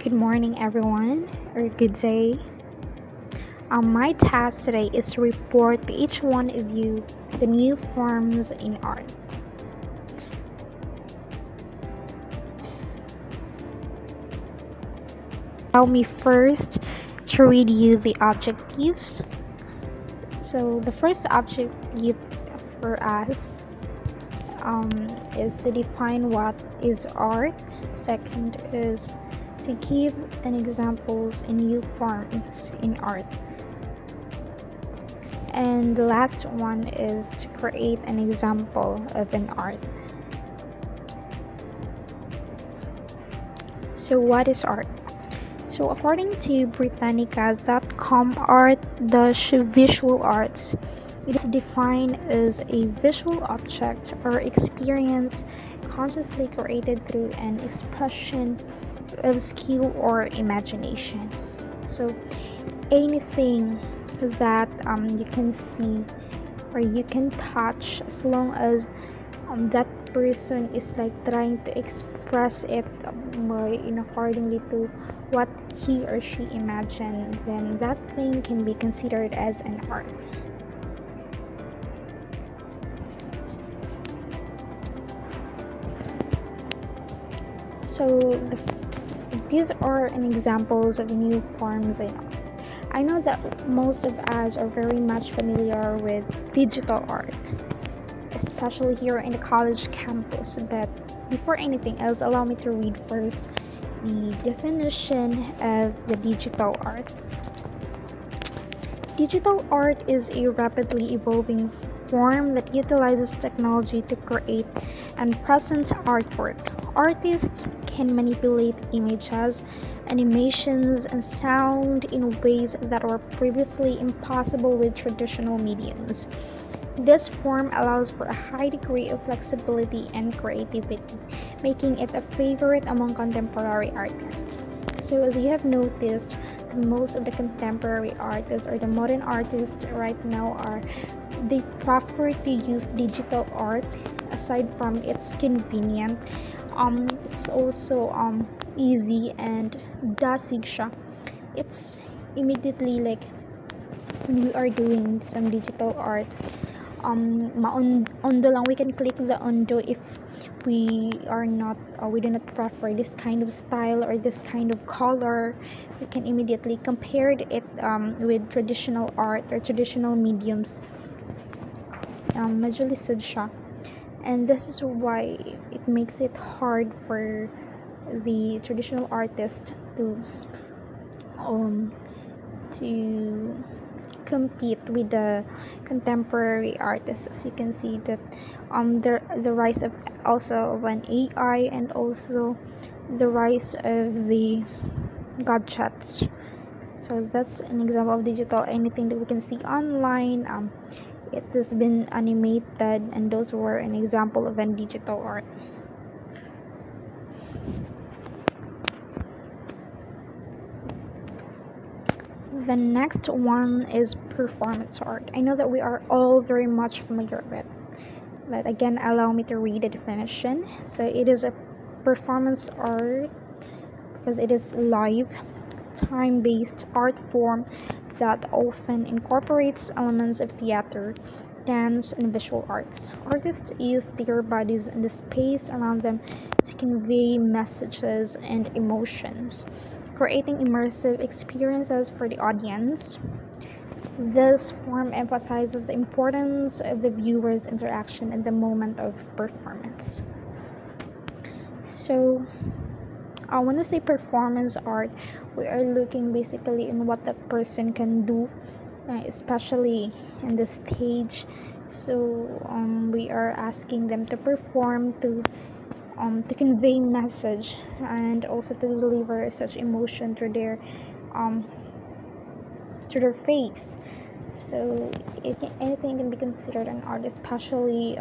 Good morning, everyone, or good day. My task today is to report to each one of you the new forms in art. Allow me first to read you the objectives. So, the first objective for us is to define what is art. Second is to give an examples in new forms in art. And the last one is to create an example of an art. So, what is art? So, according to Britannica.com, art, the visual arts, it is defined as a visual object or experience consciously created through an expression of skill or imagination. So, anything that you can see or you can touch, as long as that person is like trying to express it accordingly to what he or she imagined, then that thing can be considered as an art. So these are an examples of new forms in art. I know that most of us are very much familiar with digital art, especially here in the college campus. But before anything else, allow me to read first the definition of the digital art. Digital art is a rapidly evolving form that utilizes technology to create and present artwork. Artists can manipulate images, animations, and sound in ways that were previously impossible with traditional mediums. This form allows for a high degree of flexibility and creativity, making it a favorite among contemporary artists. So, as you have noticed, most of the contemporary artists or the modern artists right now they prefer to use digital art. Aside from it's convenient, it's also easy and dasig siya. It's immediately like when we are doing some digital arts, ondo lang, we can click the undo if we do not prefer this kind of style or this kind of color. We can immediately compare it with traditional art or traditional mediums. Medyo lisod siya, and this is why it makes it hard for the traditional artist um to compete with the contemporary artists. As you can see that the rise of also of an AI, and also the rise of the gadgets. So that's an example of digital. Anything that we can see online, it has been animated, and those were an example of a digital art. The next one is performance art. I know that we are all very much familiar with, but again, allow me to read the definition. So it is a performance art because it is live, time-based art form that often incorporates elements of theater, dance, and visual arts. Artists use their bodies and the space around them to convey messages and emotions, creating immersive experiences for the audience. This form emphasizes the importance of the viewer's interaction at the moment of performance. So, when we say performance art, we are looking basically in what that person can do, especially in the stage. So, we are asking them to perform to convey message, and also to deliver such emotion um, through their face. So anything can be considered an art, especially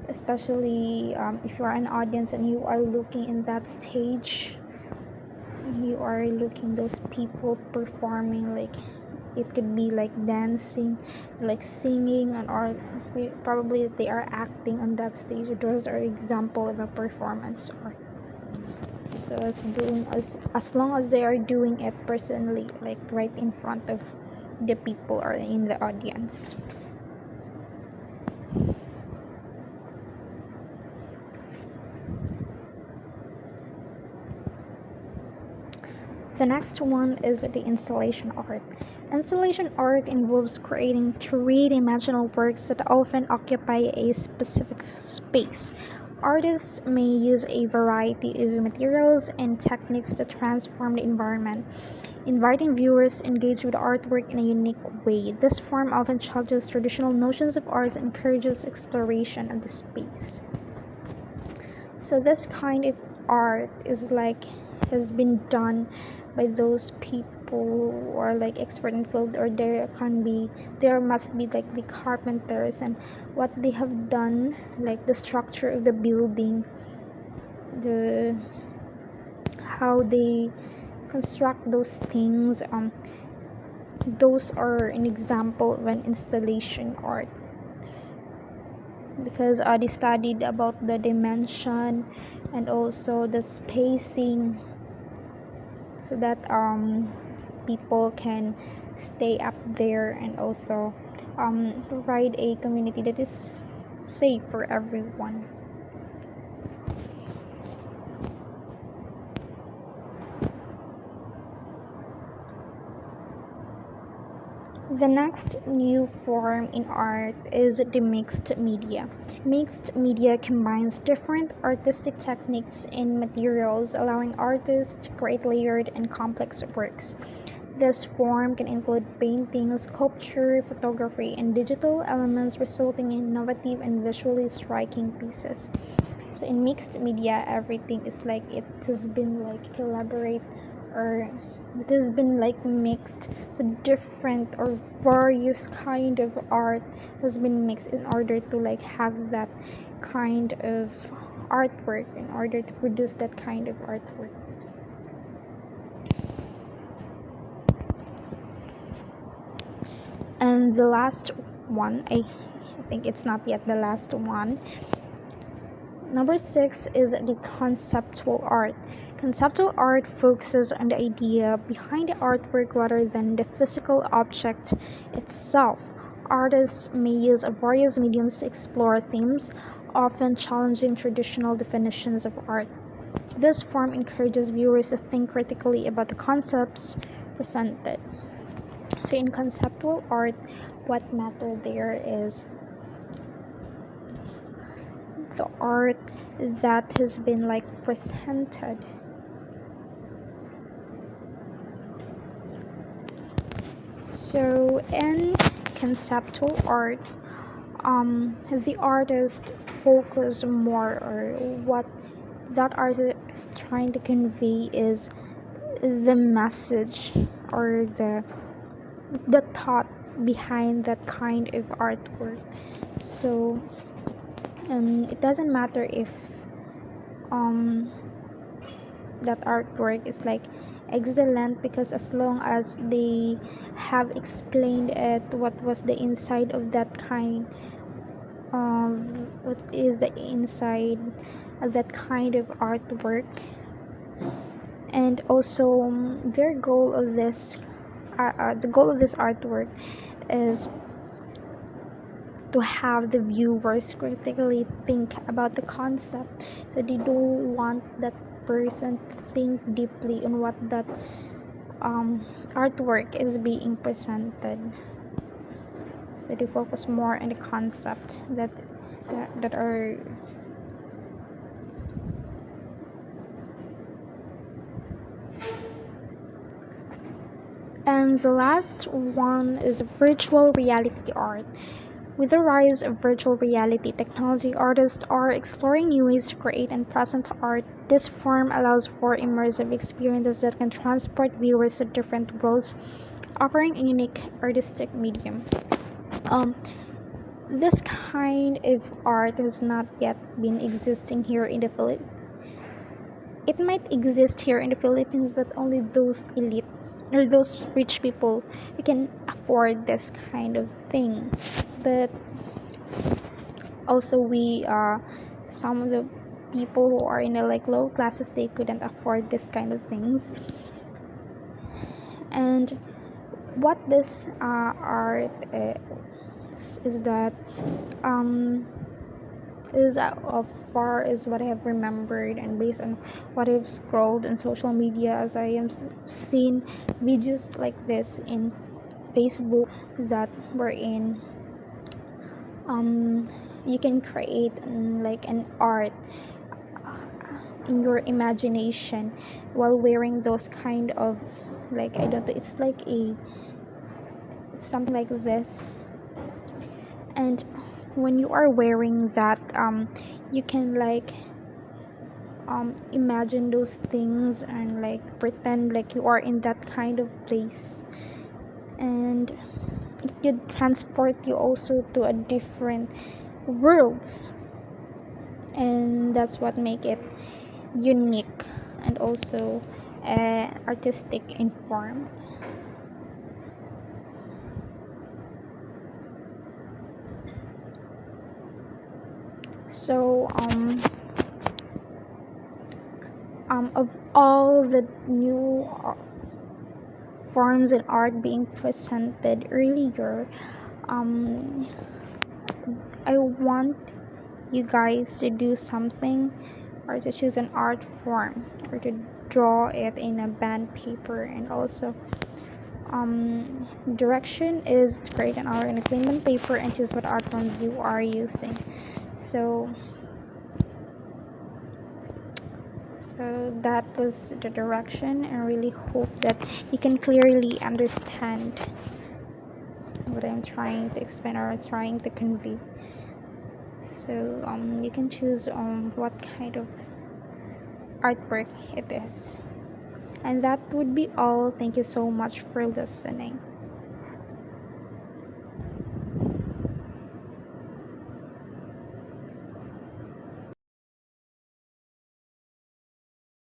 if you are an audience and you are looking in that stage, you are looking those people performing, like it could be like dancing, like singing, and or probably they are acting on that stage. Those are example of a performance art. So as long as they are doing it personally, like right in front of the people or in the audience. The next one is the installation art. Installation art involves creating three-dimensional works that often occupy a specific space. Artists may use a variety of materials and techniques to transform the environment, inviting viewers to engage with artwork in a unique way. This form often challenges traditional notions of art and encourages exploration of the space. So this kind of art is like has been done by those people who are like expert in field, or there must be like the carpenters, and what they have done, like the structure of the building, the how they construct those things. Those are an example of an installation art, because they studied about the dimension and also the spacing, so that people can stay up there, and also provide a community that is safe for everyone. The next new form in art is the mixed media. Mixed media combines different artistic techniques and materials, allowing artists to create layered and complex works. This form can include painting, sculpture, photography, and digital elements, resulting in innovative and visually striking pieces. So in mixed media, everything is like it has been like elaborate, or it has been like mixed. So different or various kind of art has been mixed in order to like have that kind of artwork, in order to produce that kind of artwork. And the last one, I think it's not yet the last one. Number 6 is the conceptual art. Conceptual art focuses on the idea behind the artwork rather than the physical object itself. Artists may use various mediums to explore themes, often challenging traditional definitions of art. This form encourages viewers to think critically about the concepts presented. So, in conceptual art, what matter there is the art that has been like presented. So in conceptual art, the artist focus more, or what that artist is trying to convey is the message, or the thought behind that kind of artwork. So it doesn't matter if um that artwork is like excellent, because as long as they have explained it, what was the inside of that kind of what is the inside of that kind of artwork. And also their goal of this the goal of this artwork is to have the viewers critically think about the concept. So they don't want that person to think deeply on what that artwork is being presented. So they focus more on the concept that are. And the last one is virtual reality art. With the rise of virtual reality technology, artists are exploring new ways to create and present art. This form allows for immersive experiences that can transport viewers to different worlds, offering a unique artistic medium. Um, this kind of art has not yet been existing here in the Philippines. It might exist here in the Philippines, but only those elite or those rich people who can afford this kind of thing. But also we some of the people who are in a like low classes, they couldn't afford this kind of things. And what this art is that um is of far is what I have remembered, and based on what I've scrolled on social media, as I am seen videos like this in Facebook that were in you can create like an art in your imagination while wearing those kind of like I don't know, it's like a something like this. And when you are wearing that you can like imagine those things and like pretend like you are in that kind of place, and it could transport you also to a different worlds, and that's what make it unique and also artistic in form. So of all the new forms in art being presented earlier, um I want you guys to do something or to choose an art form or to draw it in a band paper. And also direction is to create an art in a clean band paper and choose what art forms you are using. So so that was the direction, and I really hope that you can clearly understand what I'm trying to explain or trying to convey. So you can choose what kind of artwork it is. And that would be all. Thank you so much for listening.